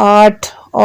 8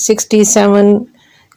67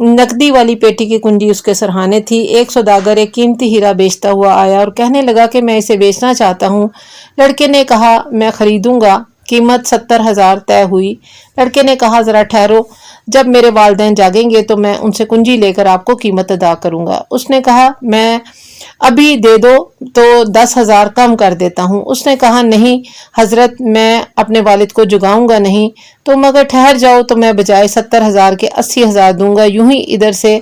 نقدی والی پیٹی کی کنجی اس کے سرہانے تھی۔ ایک سوداگر ایک قیمتی ہیرا بیچتا ہوا آیا اور کہنے لگا کہ میں اسے بیچنا چاہتا ہوں۔ لڑکے نے کہا میں خریدوں گا۔ قیمت 70,000 طے ہوئی۔ لڑکے نے کہا ذرا ٹھہرو، جب میرے والدین جاگیں گے تو میں ان سے کنجی لے کر آپ کو قیمت ادا کروں گا۔ اس نے کہا میں ابھی دے دو تو 10,000 کم کر دیتا ہوں۔ اس نے کہا نہیں حضرت، میں اپنے والد کو جگاؤں گا نہیں، تم اگر ٹھہر جاؤ تو میں بجائے 70,000 کے 80,000 دوں گا۔ یوں ہی ادھر سے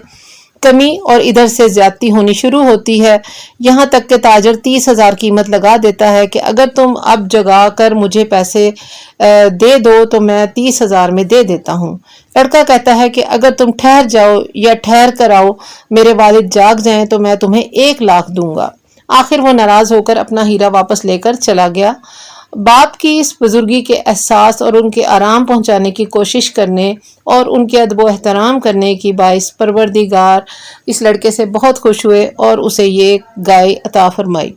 کمی اور ادھر سے زیادتی ہونی شروع ہوتی ہے، یہاں تک کہ تاجر 30,000 قیمت لگا دیتا ہے کہ اگر تم اب جگا کر مجھے پیسے دے دو تو میں 30,000 میں دے دیتا ہوں۔ لڑکا کہتا ہے کہ اگر تم ٹھہر جاؤ یا ٹھہر کر آؤ، میرے والد جاگ جائیں تو میں تمہیں 1,00,000 دوں گا۔ آخر وہ ناراض ہو کر اپنا ہیرا واپس لے کر چلا گیا۔ باپ کی اس بزرگی کے احساس اور ان کے آرام پہنچانے کی کوشش کرنے اور ان کے ادب و احترام کرنے کی باعث پروردگار اس لڑکے سے بہت خوش ہوئے اور اسے یہ گائے عطا فرمائی۔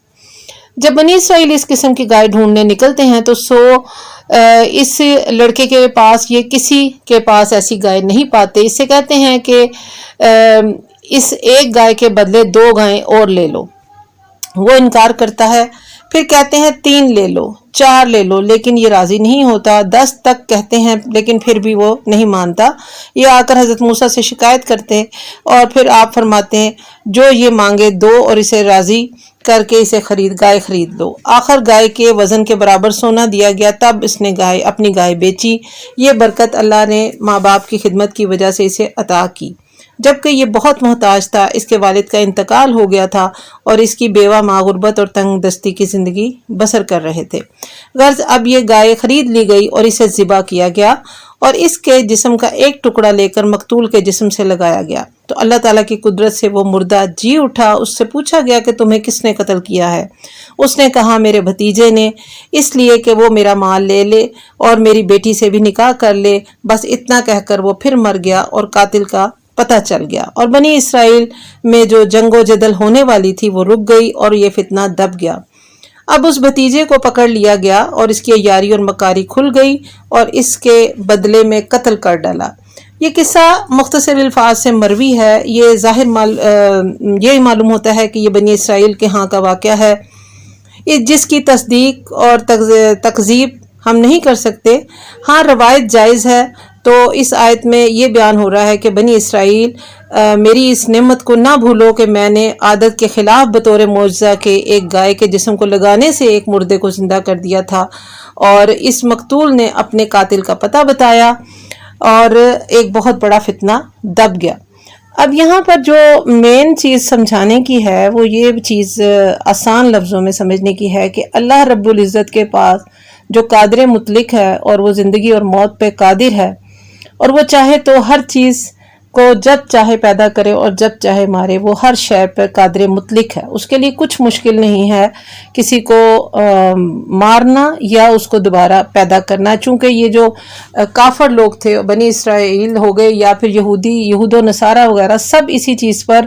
جب بنی اسرائیل اس قسم کی گائے ڈھونڈنے نکلتے ہیں تو اس لڑکے کے پاس یہ کسی کے پاس ایسی گائے نہیں پاتے۔ اس سے کہتے ہیں کہ اس ایک گائے کے بدلے 2 گائیں اور لے لو۔ وہ انکار کرتا ہے، پھر کہتے ہیں 3 لے لو، 4 لے لو، لیکن یہ راضی نہیں ہوتا۔ 10 تک کہتے ہیں لیکن پھر بھی وہ نہیں مانتا۔ یہ آ کر حضرت موسیٰ سے شکایت کرتے اور پھر آپ فرماتے ہیں جو یہ مانگے دو اور اسے راضی کر کے اسے گائے خرید لو۔ آخر گائے کے وزن کے برابر سونا دیا گیا، تب اس نے اپنی گائے بیچی۔ یہ برکت اللہ نے ماں باپ کی خدمت کی وجہ سے اسے عطا کی، جبکہ یہ بہت محتاج تھا۔ اس کے والد کا انتقال ہو گیا تھا اور اس کی بیوہ ماں غربت اور تنگ دستی کی زندگی بسر کر رہے تھے۔ غرض اب یہ گائے خرید لی گئی اور اسے ذبح کیا گیا اور اس کے جسم کا ایک ٹکڑا لے کر مقتول کے جسم سے لگایا گیا تو اللہ تعالیٰ کی قدرت سے وہ مردہ جی اٹھا۔ اس سے پوچھا گیا کہ تمہیں کس نے قتل کیا ہے؟ اس نے کہا میرے بھتیجے نے، اس لیے کہ وہ میرا مال لے لے اور میری بیٹی سے بھی نکاح کر لے۔ بس اتنا کہہ کر وہ پھر مر گیا اور قاتل کا پتہ چل گیا، اور بنی اسرائیل میں جو جنگ و جدل ہونے والی تھی وہ رک گئی اور یہ فتنہ دب گیا۔ اب اس بھتیجے کو پکڑ لیا گیا اور اس کی عیاری اور مکاری کھل گئی اور اس کے بدلے میں قتل کر ڈالا۔ یہ قصہ مختصر الفاظ سے مروی ہے۔ یہ معلوم ہوتا ہے کہ یہ بنی اسرائیل کے ہاں کا واقعہ ہے، جس کی تصدیق اور تکذیب ہم نہیں کر سکتے۔ ہاں روایت جائز ہے۔ تو اس آیت میں یہ بیان ہو رہا ہے کہ بنی اسرائیل میری اس نعمت کو نہ بھولو کہ میں نے عادت کے خلاف بطور معجزہ کے ایک گائے کے جسم کو لگانے سے ایک مردے کو زندہ کر دیا تھا، اور اس مقتول نے اپنے قاتل کا پتہ بتایا اور ایک بہت بڑا فتنہ دب گیا۔ اب یہاں پر جو مین چیز سمجھانے کی ہے وہ یہ چیز آسان لفظوں میں سمجھنے کی ہے کہ اللہ رب العزت کے پاس جو قادر مطلق ہے اور وہ زندگی اور موت پہ قادر ہے، اور وہ چاہے تو ہر چیز کو جب چاہے پیدا کرے اور جب چاہے مارے۔ وہ ہر شے پر قادر مطلق ہے، اس کے لیے کچھ مشکل نہیں ہے کسی کو مارنا یا اس کو دوبارہ پیدا کرنا، چونکہ یہ جو کافر لوگ تھے بنی اسرائیل ہو گئے یا پھر یہود و نصارہ وغیرہ، سب اسی چیز پر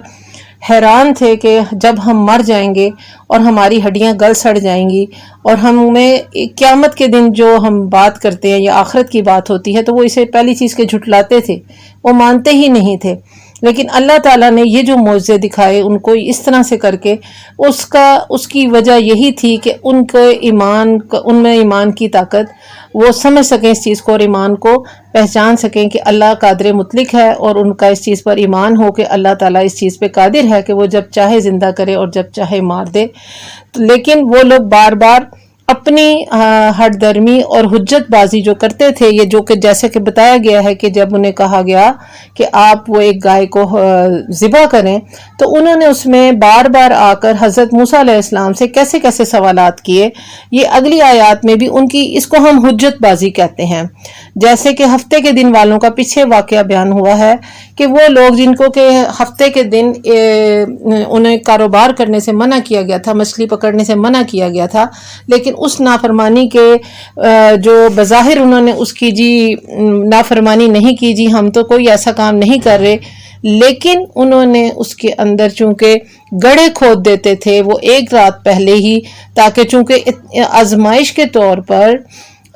حیران تھے کہ جب ہم مر جائیں گے اور ہماری ہڈیاں گل سڑ جائیں گی اور ہمیں قیامت کے دن جو ہم بات کرتے ہیں یا آخرت کی بات ہوتی ہے تو وہ اسے پہلی چیز کے جھٹلاتے تھے، وہ مانتے ہی نہیں تھے۔ لیکن اللہ تعالیٰ نے یہ جو معجزے دکھائے ان کو اس طرح سے کر کے، اس کی وجہ یہی تھی کہ ان میں ایمان کی طاقت، وہ سمجھ سکیں اس چیز کو اور ایمان کو پہچان سکیں کہ اللہ قادر مطلق ہے، اور ان کا اس چیز پر ایمان ہو کہ اللہ تعالیٰ اس چیز پہ قادر ہے کہ وہ جب چاہے زندہ کرے اور جب چاہے مار دے۔ لیکن وہ لوگ بار بار اپنی ہٹ درمی اور حجت بازی جو کرتے تھے، یہ جو کہ جیسے کہ بتایا گیا ہے کہ جب انہیں کہا گیا کہ آپ وہ ایک گائے کو ذبح کریں تو انہوں نے اس میں بار بار آ کر حضرت موسیٰ علیہ السلام سے کیسے کیسے سوالات کیے۔ یہ اگلی آیات میں بھی ان کی، اس کو ہم حجت بازی کہتے ہیں۔ جیسے کہ ہفتے کے دن والوں کا پیچھے واقعہ بیان ہوا ہے کہ وہ لوگ جن کو کہ ہفتے کے دن انہیں کاروبار کرنے سے منع کیا گیا تھا، مچھلی پکڑنے سے منع کیا گیا تھا، لیکن اس نافرمانی کے جو بظاہر انہوں نے اس کی نافرمانی نہیں کی، ہم تو کوئی ایسا کام نہیں کر رہے، لیکن انہوں نے اس کے اندر چونکہ گڑھے کھود دیتے تھے وہ ایک رات پہلے ہی، تاکہ چونکہ آزمائش کے طور پر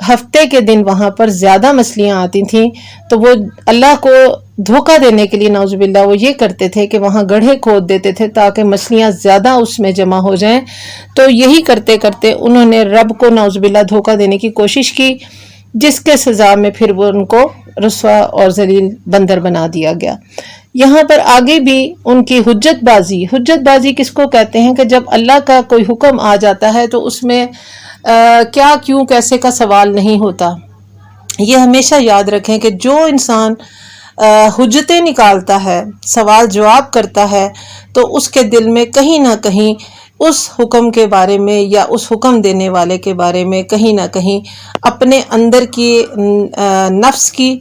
ہفتے کے دن وہاں پر زیادہ مچھلیاں آتی تھیں، تو وہ اللہ کو دھوکہ دینے کے لیے نعوذ باللہ وہ یہ کرتے تھے کہ وہاں گڑھے کھود دیتے تھے تاکہ مچھلیاں زیادہ اس میں جمع ہو جائیں. تو یہی کرتے کرتے انہوں نے رب کو نعوذ باللہ دھوکہ دینے کی کوشش کی، جس کے سزا میں پھر وہ ان کو رسوا اور ذلیل بندر بنا دیا گیا. یہاں پر آگے بھی ان کی حجت بازی کس کو کہتے ہیں کہ جب اللہ کا کوئی حکم آ جاتا ہے تو اس میں کیا کیوں کیسے کا سوال نہیں ہوتا. یہ ہمیشہ یاد رکھیں کہ جو انسان حجتیں نکالتا ہے، سوال جواب کرتا ہے، تو اس کے دل میں کہیں نہ کہیں اس حکم کے بارے میں یا اس حکم دینے والے کے بارے میں کہیں نہ کہیں اپنے اندر کی نفس کی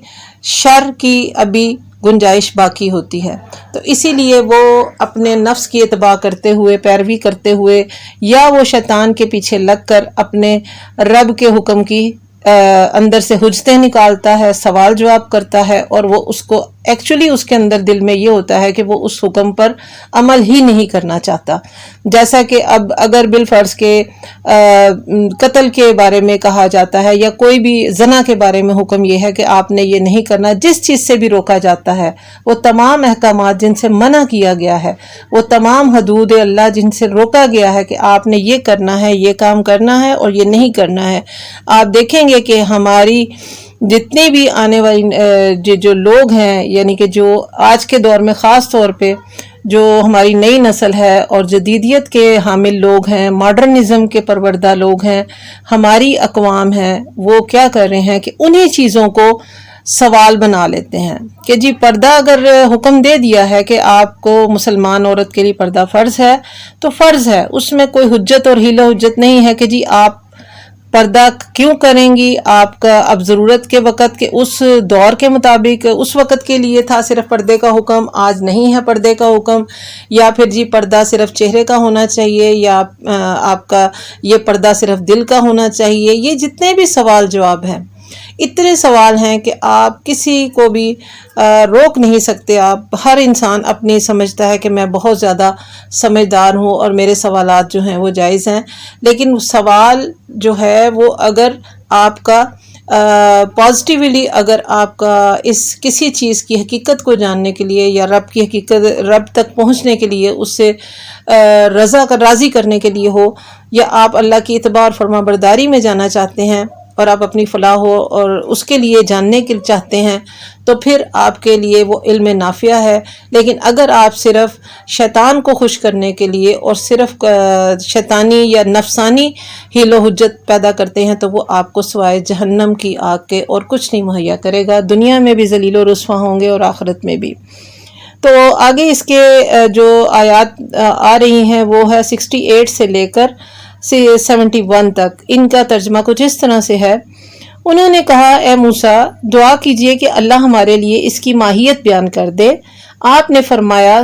شر کی ابھی گنجائش باقی ہوتی ہے. تو اسی لیے وہ اپنے نفس کی اتباع کرتے ہوئے، پیروی کرتے ہوئے، یا وہ شیطان کے پیچھے لگ کر اپنے رب کے حکم کی اندر سے حجتیں نکالتا ہے، سوال جواب کرتا ہے، اور وہ اس کو ایکچولی اس کے اندر دل میں یہ ہوتا ہے کہ وہ اس حکم پر عمل ہی نہیں کرنا چاہتا. جیسا کہ اب اگر بالفرض کے قتل کے بارے میں کہا جاتا ہے یا کوئی بھی زنا کے بارے میں حکم یہ ہے کہ آپ نے یہ نہیں کرنا، جس چیز سے بھی روکا جاتا ہے، وہ تمام احکامات جن سے منع کیا گیا ہے، وہ تمام حدود اللہ جن سے روکا گیا ہے کہ آپ نے یہ کرنا ہے، یہ کام کرنا ہے اور یہ نہیں کرنا ہے. آپ دیکھیں گے کہ ہماری جتنی بھی آنے والی جو لوگ ہیں، یعنی کہ جو آج کے دور میں خاص طور پہ جو ہماری نئی نسل ہے اور جدیدیت کے حامل لوگ ہیں، ماڈرنزم کے پروردہ لوگ ہیں، ہماری اقوام ہیں، وہ کیا کر رہے ہیں کہ انہی چیزوں کو سوال بنا لیتے ہیں کہ جی پردہ اگر حکم دے دیا ہے کہ آپ کو مسلمان عورت کے لیے پردہ فرض ہے تو فرض ہے، اس میں کوئی حجت اور حیلہ حجت نہیں ہے کہ جی آپ پردہ کیوں کریں گی. آپ کا اب ضرورت کے وقت کے اس دور کے مطابق اس وقت کے لیے تھا صرف پردے کا حکم، آج نہیں ہے پردے کا حکم، یا پھر جی پردہ صرف چہرے کا ہونا چاہیے، یا آپ کا یہ پردہ صرف دل کا ہونا چاہیے. یہ جتنے بھی سوال جواب ہیں، اتنے سوال ہیں کہ آپ کسی کو بھی روک نہیں سکتے. آپ ہر انسان اپنی سمجھتا ہے کہ میں بہت زیادہ سمجھدار ہوں اور میرے سوالات جو ہیں وہ جائز ہیں، لیکن سوال جو ہے وہ اگر آپ کا پازیٹیولی اگر آپ کا اس کسی چیز کی حقیقت کو جاننے کے لیے یا رب کی حقیقت، رب تک پہنچنے کے لیے، اس سے راضی کرنے کے لیے ہو، یا آپ اللہ کی اتباع اور فرما برداری میں جانا چاہتے ہیں اور آپ اپنی فلاح ہو اور اس کے لیے جاننے کے چاہتے ہیں، تو پھر آپ کے لیے وہ علم نافع ہے. لیکن اگر آپ صرف شیطان کو خوش کرنے کے لیے اور صرف شیطانی یا نفسانی حیل و حجت پیدا کرتے ہیں، تو وہ آپ کو سوائے جہنم کی آگ کے اور کچھ نہیں مہیا کرے گا. دنیا میں بھی ذلیل و رسوا ہوں گے اور آخرت میں بھی. تو آگے اس کے جو آیات آ رہی ہیں وہ ہے 68 سے لے کر 71 تک. ان کا ترجمہ کچھ اس طرح سے ہے. انہوں نے کہا اے موسیٰ دعا کیجئے کہ اللہ ہمارے لیے اس کی ماہیت بیان کر دے. آپ نے فرمایا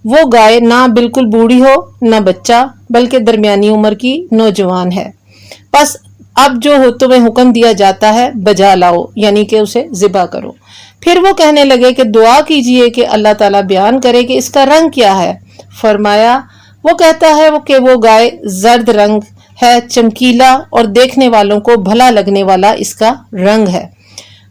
وہ گائے نہ بالکل بوڑھی ہو نہ بچہ بلکہ درمیانی عمر کی نوجوان ہے، پس اب جو ہو تمہیں حکم دیا جاتا ہے بجا لاؤ، یعنی کہ اسے ذبح کرو. پھر وہ کہنے لگے کہ دعا کیجئے کہ اللہ تعالیٰ بیان کرے کہ اس کا رنگ کیا ہے. فرمایا وہ کہتا ہے کہ وہ گائے زرد رنگ ہے، چمکیلا اور دیکھنے والوں کو بھلا لگنے والا اس کا رنگ ہے.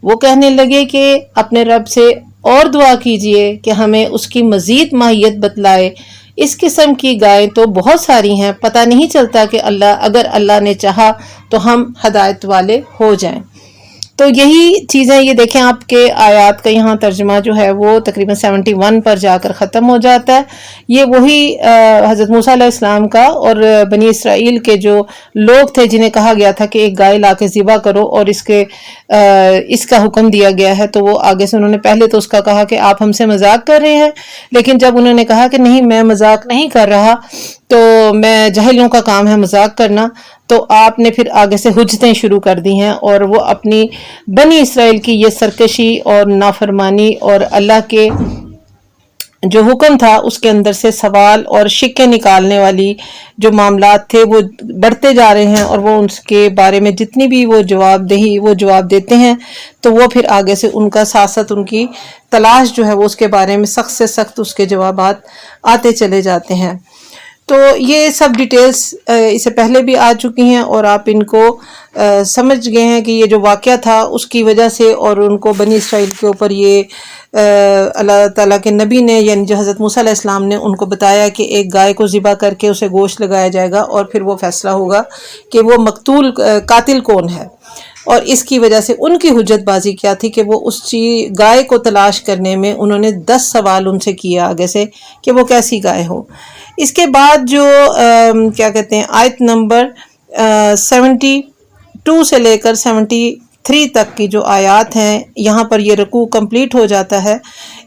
وہ کہنے لگے کہ اپنے رب سے اور دعا کیجئے کہ ہمیں اس کی مزید ماہیت بتلائے. اس قسم کی گائیں تو بہت ساری ہیں، پتہ نہیں چلتا کہ اگر اللہ نے چاہا تو ہم ہدایت والے ہو جائیں. تو یہی چیزیں یہ دیکھیں آپ کے آیات کا یہاں ترجمہ جو ہے وہ تقریباً 71 پر جا کر ختم ہو جاتا ہے. یہ وہی حضرت موسیٰ علیہ السلام کا اور بنی اسرائیل کے جو لوگ تھے جنہیں کہا گیا تھا کہ ایک گائے لا کے ذبح کرو اور اس کا حکم دیا گیا ہے، تو وہ آگے سے انہوں نے پہلے تو اس کا کہا کہ آپ ہم سے مذاق کر رہے ہیں، لیکن جب انہوں نے کہا کہ نہیں میں مذاق نہیں کر رہا، تو میں جاہلوں کا کام ہے مذاق کرنا، تو آپ نے پھر آگے سے حجتیں شروع کر دی ہیں. اور وہ اپنی بنی اسرائیل کی یہ سرکشی اور نافرمانی اور اللہ کے جو حکم تھا اس کے اندر سے سوال اور شکیں نکالنے والی جو معاملات تھے وہ بڑھتے جا رہے ہیں، اور وہ ان کے بارے میں جتنی بھی وہ جواب دیتے ہیں تو وہ پھر آگے سے ان کا ساتھ ان کی تلاش جو ہے وہ اس کے بارے میں سخت سے سخت اس کے جوابات آتے چلے جاتے ہیں. تو یہ سب ڈیٹیلز اس سے پہلے بھی آ چکی ہیں اور آپ ان کو سمجھ گئے ہیں کہ یہ جو واقعہ تھا اس کی وجہ سے، اور ان کو بنی اسرائیل کے اوپر یہ اللہ تعالیٰ کے نبی نے، یعنی جو حضرت موسیٰ علیہ السلام نے ان کو بتایا کہ ایک گائے کو ذبح کر کے اسے گوشت لگایا جائے گا اور پھر وہ فیصلہ ہوگا کہ وہ مقتول قاتل کون ہے. اور اس کی وجہ سے ان کی حجت بازی کیا تھی کہ وہ اس گائے کو تلاش کرنے میں انہوں نے 10 سوال ان سے کیا آگے سے کہ وہ کیسی گائے ہو. اس کے بعد جو کیا کہتے ہیں آیت نمبر 72 سے لے کر 73 تک کی جو آیات ہیں، یہاں پر یہ رکوع کمپلیٹ ہو جاتا ہے.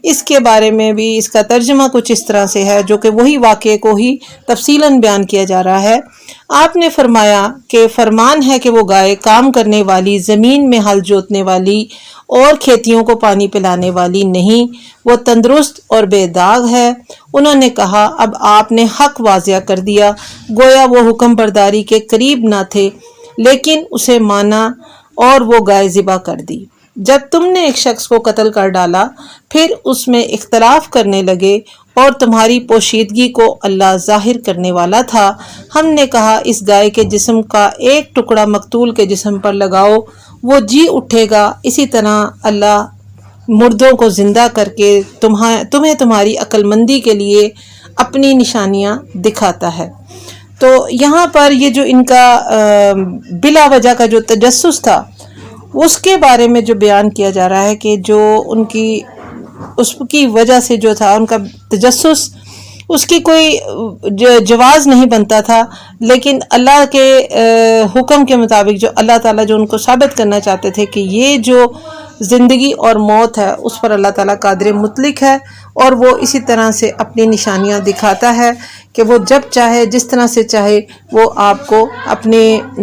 اس کے بارے میں بھی اس کا ترجمہ کچھ اس طرح سے ہے، جو کہ وہی واقعے کو ہی تفصیلاً بیان کیا جا رہا ہے. آپ نے فرمایا کہ فرمان ہے کہ وہ گائے کام کرنے والی، زمین میں ہل جوتنے والی اور کھیتیوں کو پانی پلانے والی نہیں، وہ تندرست اور بے داغ ہے. انہوں نے کہا اب آپ نے حق واضح کر دیا، گویا وہ حکم برداری کے قریب نہ تھے، لیکن اسے مانا اور وہ گائے ذبح کر دی. جب تم نے ایک شخص کو قتل کر ڈالا، پھر اس میں اختلاف کرنے لگے اور تمہاری پوشیدگی کو اللہ ظاہر کرنے والا تھا. ہم نے کہا اس گائے کے جسم کا ایک ٹکڑا مقتول کے جسم پر لگاؤ، وہ جی اٹھے گا. اسی طرح اللہ مردوں کو زندہ کر کے تمہیں تمہاری عقل مندی کے لیے اپنی نشانیاں دکھاتا ہے. تو یہاں پر یہ جو ان کا بلا وجہ کا جو تجسس تھا، اس کے بارے میں جو بیان کیا جا رہا ہے کہ جو ان کی اس کی وجہ سے جو تھا ان کا تجسس، اس کی کوئی جواز نہیں بنتا تھا، لیکن اللہ کے حکم کے مطابق جو اللہ تعالیٰ جو ان کو ثابت کرنا چاہتے تھے کہ یہ جو زندگی اور موت ہے اس پر اللہ تعالیٰ قادر مطلق ہے، اور وہ اسی طرح سے اپنی نشانیاں دکھاتا ہے کہ وہ جب چاہے جس طرح سے چاہے وہ آپ کو اپنے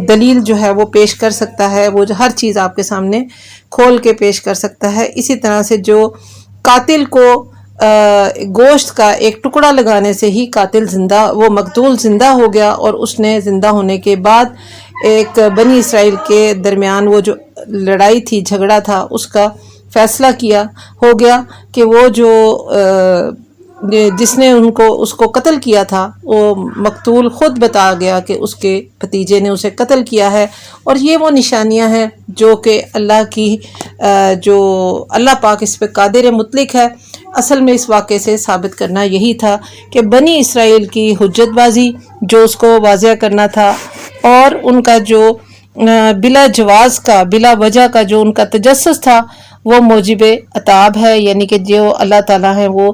دلیل جو ہے وہ پیش کر سکتا ہے، وہ ہر چیز آپ کے سامنے کھول کے پیش کر سکتا ہے. اسی طرح سے جو قاتل کو گوشت کا ایک ٹکڑا لگانے سے ہی قاتل زندہ، وہ مقتول زندہ ہو گیا، اور اس نے زندہ ہونے کے بعد ایک بنی اسرائیل کے درمیان وہ جو لڑائی تھی، جھگڑا تھا، اس کا فیصلہ ہو گیا کہ وہ جو جس نے اس کو قتل کیا تھا، وہ مقتول خود بتا گیا کہ اس کے بھتیجے نے اسے قتل کیا ہے. اور یہ وہ نشانیاں ہیں جو کہ اللہ کی جو اللہ پاک اس پہ قادر مطلق ہے. اصل میں اس واقعے سے ثابت کرنا یہی تھا کہ بنی اسرائیل کی حجت بازی جو اس کو واضح کرنا تھا، اور ان کا جو بلا جواز کا، بلا وجہ کا جو ان کا تجسس تھا، وہ موجب عتاب ہے. یعنی کہ جو اللہ تعالیٰ ہیں وہ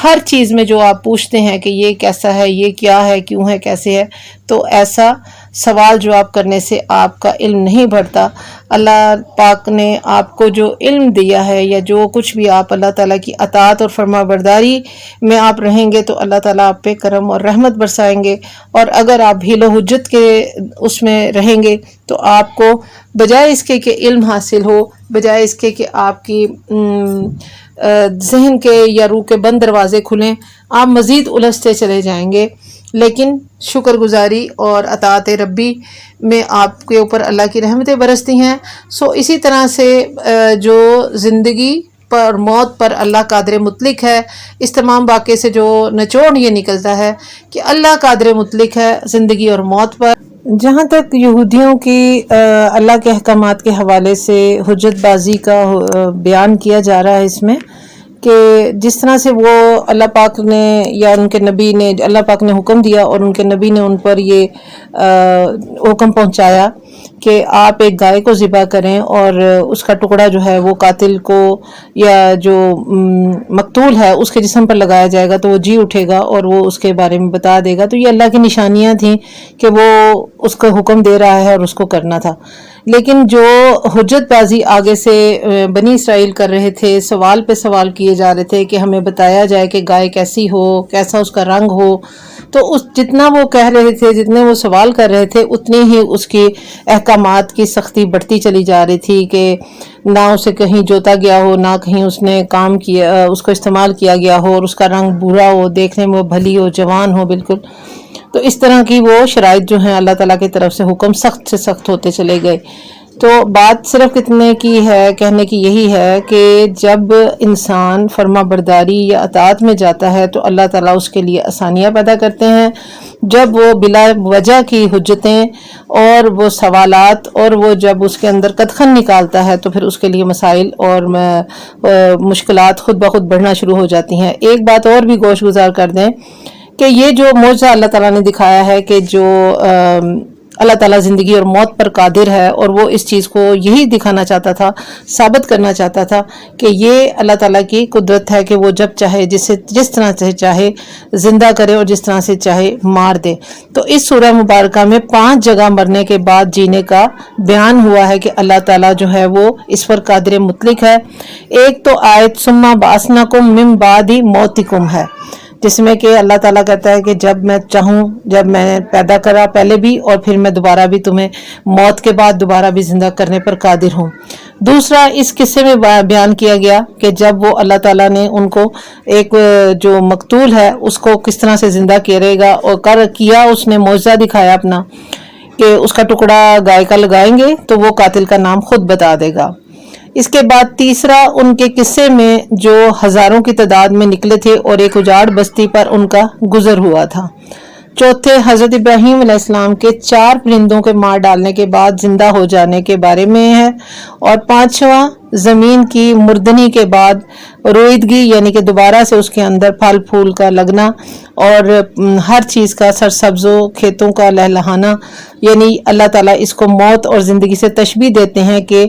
ہر چیز میں جو آپ پوچھتے ہیں کہ یہ کیسا ہے، یہ کیا ہے، کیوں ہے، کیسے ہے، تو ایسا سوال جو آپ کرنے سے آپ کا علم نہیں بڑھتا. اللہ پاک نے آپ کو جو علم دیا ہے، یا جو کچھ بھی آپ اللہ تعالیٰ کی اطاعت اور فرما برداری میں آپ رہیں گے، تو اللہ تعالیٰ آپ پہ کرم اور رحمت برسائیں گے. اور اگر آپ حیل و حجت کے اس میں رہیں گے تو آپ کو بجائے اس کے کہ علم حاصل ہو، بجائے اس کے کہ آپ کی ذہن کے یا روح کے بند دروازے کھلیں، آپ مزید الجھتے چلے جائیں گے. لیکن شکر گزاری اور اطاعت ربی میں آپ کے اوپر اللہ کی رحمتیں برستی ہیں. اسی طرح سے جو زندگی پر موت پر اللہ قادر مطلق ہے، اس تمام واقعے سے جو نچوڑ یہ نکلتا ہے کہ اللہ قادر مطلق ہے زندگی اور موت پر. جہاں تک یہودیوں کی اللہ کے احکامات کے حوالے سے حجت بازی کا بیان کیا جا رہا ہے اس میں، کہ جس طرح سے وہ اللہ پاک نے یا ان کے نبی نے، اللہ پاک نے حکم دیا اور ان کے نبی نے ان پر یہ حکم پہنچایا کہ آپ ایک گائے کو ذبح کریں اور اس کا ٹکڑا جو ہے وہ قاتل کو یا جو مقتول ہے اس کے جسم پر لگایا جائے گا تو وہ جی اٹھے گا اور وہ اس کے بارے میں بتا دے گا. تو یہ اللہ کی نشانیاں تھیں کہ وہ اس کو حکم دے رہا ہے اور اس کو کرنا تھا. لیکن جو حجت بازی آگے سے بنی اسرائیل کر رہے تھے، سوال پہ سوال کیے جا رہے تھے کہ ہمیں بتایا جائے کہ گائے کیسی ہو، کیسا اس کا رنگ ہو، تو جتنا وہ کہہ رہے تھے، جتنے وہ سوال کر رہے تھے، اتنی ہی اس کی احکامات کی سختی بڑھتی چلی جا رہی تھی کہ نہ اسے کہیں جوتا گیا ہو، نہ کہیں اس نے کام کیا، اس کو استعمال کیا گیا ہو، اور اس کا رنگ بھورا ہو، دیکھنے میں وہ بھلی ہو، جوان ہو بالکل. تو اس طرح کی وہ شرائط جو ہیں اللہ تعالیٰ کی طرف سے حکم سخت سے سخت ہوتے چلے گئے. تو بات صرف کتنے کی ہے، کہنے کی یہی ہے کہ جب انسان فرما برداری یا اطاعت میں جاتا ہے تو اللہ تعالیٰ اس کے لیے آسانیاں پیدا کرتے ہیں. جب وہ بلا وجہ کی حجتیں اور وہ سوالات اور وہ جب اس کے اندر قدخن نکالتا ہے تو پھر اس کے لیے مسائل اور مشکلات خود بخود بڑھنا شروع ہو جاتی ہیں. ایک بات اور بھی گوش گزار کر دیں کہ یہ جو معجزہ اللہ تعالیٰ نے دکھایا ہے کہ جو اللہ تعالیٰ زندگی اور موت پر قادر ہے، اور وہ اس چیز کو یہی دکھانا چاہتا تھا، ثابت کرنا چاہتا تھا کہ یہ اللہ تعالیٰ کی قدرت ہے کہ وہ جب چاہے جس طرح سے چاہے زندہ کرے اور جس طرح سے چاہے مار دے. تو اس سورہ مبارکہ میں 5 جگہ مرنے کے بعد جینے کا بیان ہوا ہے کہ اللہ تعالیٰ جو ہے وہ اس پر قادر مطلق ہے. ایک تو آیت ثم بعثناکم من بعد موتکم ہے، جس میں کہ اللہ تعالیٰ کہتا ہے کہ جب میں چاہوں، جب میں نے پیدا کرا پہلے بھی اور پھر میں دوبارہ بھی تمہیں موت کے بعد دوبارہ بھی زندہ کرنے پر قادر ہوں. دوسرا اس قصے میں بیان کیا گیا کہ جب وہ اللہ تعالیٰ نے ان کو ایک جو مقتول ہے اس کو کس طرح سے زندہ کرے گا، اور کیا اس نے معجزہ دکھایا اپنا کہ اس کا ٹکڑا گائے کا لگائیں گے تو وہ قاتل کا نام خود بتا دے گا. اس کے بعد تیسرا ان کے قصے میں جو ہزاروں کی تعداد میں نکلے تھے اور ایک اجاڑ بستی پر ان کا گزر ہوا تھا. چوتھے حضرت ابراہیم علیہ السلام کے 4 پرندوں کے مار ڈالنے کے بعد زندہ ہو جانے کے بارے میں ہے. اور 5واں زمین کی مردنی کے بعد رویدگی، یعنی کہ دوبارہ سے اس کے اندر پھل پھول کا لگنا اور ہر چیز کا سرسبز و کھیتوں کا لہلہانا. یعنی اللہ تعالیٰ اس کو موت اور زندگی سے تشبیہ دیتے ہیں کہ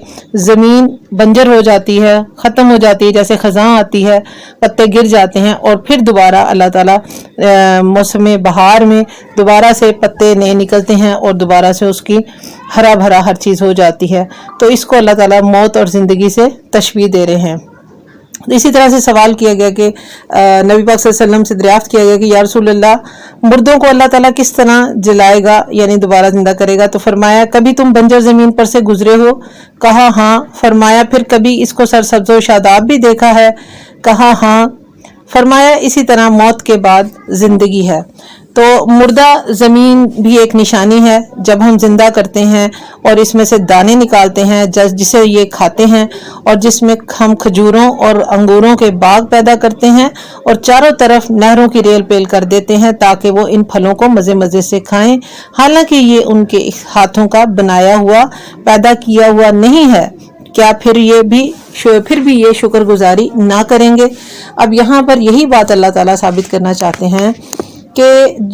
زمین بنجر ہو جاتی ہے، ختم ہو جاتی ہے، جیسے خزاں آتی ہے، پتے گر جاتے ہیں اور پھر دوبارہ اللہ تعالیٰ موسم بہار میں دوبارہ سے پتے نئے نکلتے ہیں اور دوبارہ سے اس کی ہرا بھرا ہر چیز ہو جاتی ہے. تو اس کو اللہ تعالیٰ موت اور زندگی سے تشبیہ دے رہے ہیں. اسی طرح سے سوال کیا گیا کہ نبی پاک صلی اللہ علیہ وسلم سے دریافت کیا گیا کہ یا رسول اللہ، مردوں کو اللہ تعالیٰ کس طرح جلائے گا، یعنی دوبارہ زندہ کرے گا؟ تو فرمایا کبھی تم بنجر زمین پر سے گزرے ہو؟ کہا ہاں. فرمایا پھر کبھی اس کو سرسبز و شاداب بھی دیکھا ہے؟ کہا ہاں. فرمایا اسی طرح موت کے بعد زندگی ہے. تو مردہ زمین بھی ایک نشانی ہے. جب ہم زندہ کرتے ہیں اور اس میں سے دانے نکالتے ہیں جسے یہ کھاتے ہیں، اور جس میں ہم کھجوروں اور انگوروں کے باغ پیدا کرتے ہیں اور چاروں طرف نہروں کی ریل پیل کر دیتے ہیں تاکہ وہ ان پھلوں کو مزے مزے سے کھائیں، حالانکہ یہ ان کے ہاتھوں کا بنایا ہوا پیدا کیا ہوا نہیں ہے، کیا پھر بھی یہ شکر گزاری نہ کریں گے؟ اب یہاں پر یہی بات اللہ تعالیٰ ثابت کرنا چاہتے ہیں کہ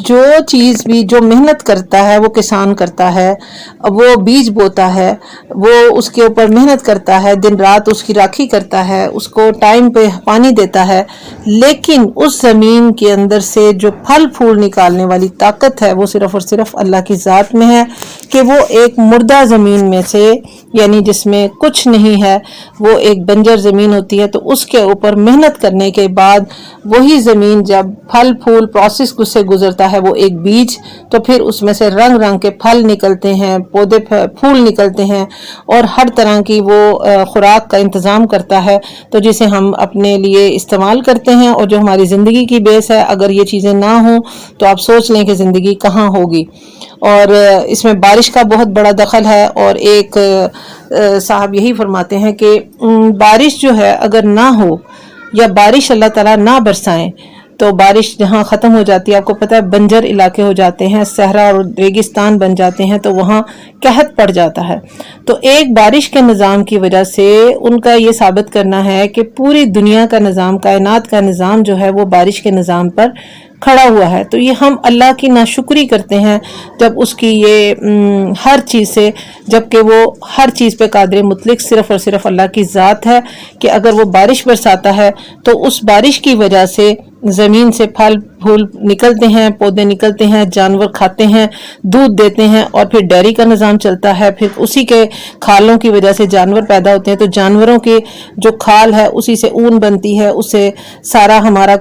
جو چیز بھی جو محنت کرتا ہے وہ کسان کرتا ہے، وہ بیج بوتا ہے، وہ اس کے اوپر محنت کرتا ہے، دن رات اس کی راکھی کرتا ہے، اس کو ٹائم پہ پانی دیتا ہے، لیکن اس زمین کے اندر سے جو پھل پھول نکالنے والی طاقت ہے وہ صرف اور صرف اللہ کی ذات میں ہے کہ وہ ایک مردہ زمین میں سے، یعنی جس میں کچھ نہیں ہے، وہ ایک بنجر زمین ہوتی ہے، تو اس کے اوپر محنت کرنے کے بعد وہی زمین جب پھل پھول پروسیس سے گزرتا ہے، وہ ایک بیج، تو پھر اس میں سے رنگ رنگ کے پھل نکلتے ہیں، پودے پھول نکلتے ہیں اور ہر طرح کی وہ خوراک کا انتظام کرتا ہے، تو جسے ہم اپنے لیے استعمال کرتے ہیں اور جو ہماری زندگی کی بیس ہے. اگر یہ چیزیں نہ ہوں تو آپ سوچ لیں کہ زندگی کہاں ہوگی. اور اس میں بارش کا بہت بڑا دخل ہے. اور ایک صاحب یہی فرماتے ہیں کہ بارش جو ہے اگر نہ ہو یا بارش اللہ تعالیٰ نہ برسائیں تو بارش جہاں ختم ہو جاتی ہے، آپ کو پتہ ہے بنجر علاقے ہو جاتے ہیں، صحرا اور ریگستان بن جاتے ہیں، تو وہاں قحط پڑ جاتا ہے. تو ایک بارش کے نظام کی وجہ سے ان کا یہ ثابت کرنا ہے کہ پوری دنیا کا نظام، کائنات کا نظام جو ہے وہ بارش کے نظام پر کھڑا ہوا ہے. تو یہ ہم اللہ کی ناشکری کرتے ہیں جب اس کی یہ ہر چیز سے، جبکہ وہ ہر چیز پہ قادر مطلق صرف اور صرف اللہ کی ذات ہے کہ اگر وہ بارش برساتا ہے تو اس بارش کی وجہ سے زمین سے پھل پھول نکلتے ہیں، پودے نکلتے ہیں، جانور کھاتے ہیں، دودھ دیتے ہیں، اور پھر ڈیری کا نظام چلتا ہے. پھر اسی کے کھالوں کی وجہ سے جانور پیدا ہوتے ہیں، تو جانوروں کی جو کھال ہے اسی سے اون بنتی ہے، اس سے سارا ہمارا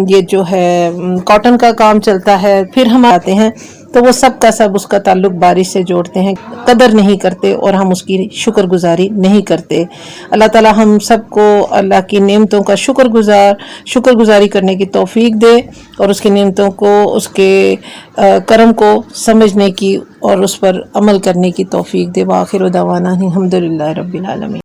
یہ جو ہے کاٹن کا کام چلتا ہے. پھر ہم آتے ہیں تو وہ سب کا سب اس کا تعلق بارش سے جوڑتے ہیں، قدر نہیں کرتے اور ہم اس کی شکر گزاری نہیں کرتے۔ اللہ تعالی ہم سب کو اللہ کی نعمتوں کا شکر گزاری کرنے کی توفیق دے، اور اس کی نعمتوں کو، اس کے کرم کو سمجھنے کی اور اس پر عمل کرنے کی توفیق دے۔ وآخر دعوانا الحمدللہ رب العالمین۔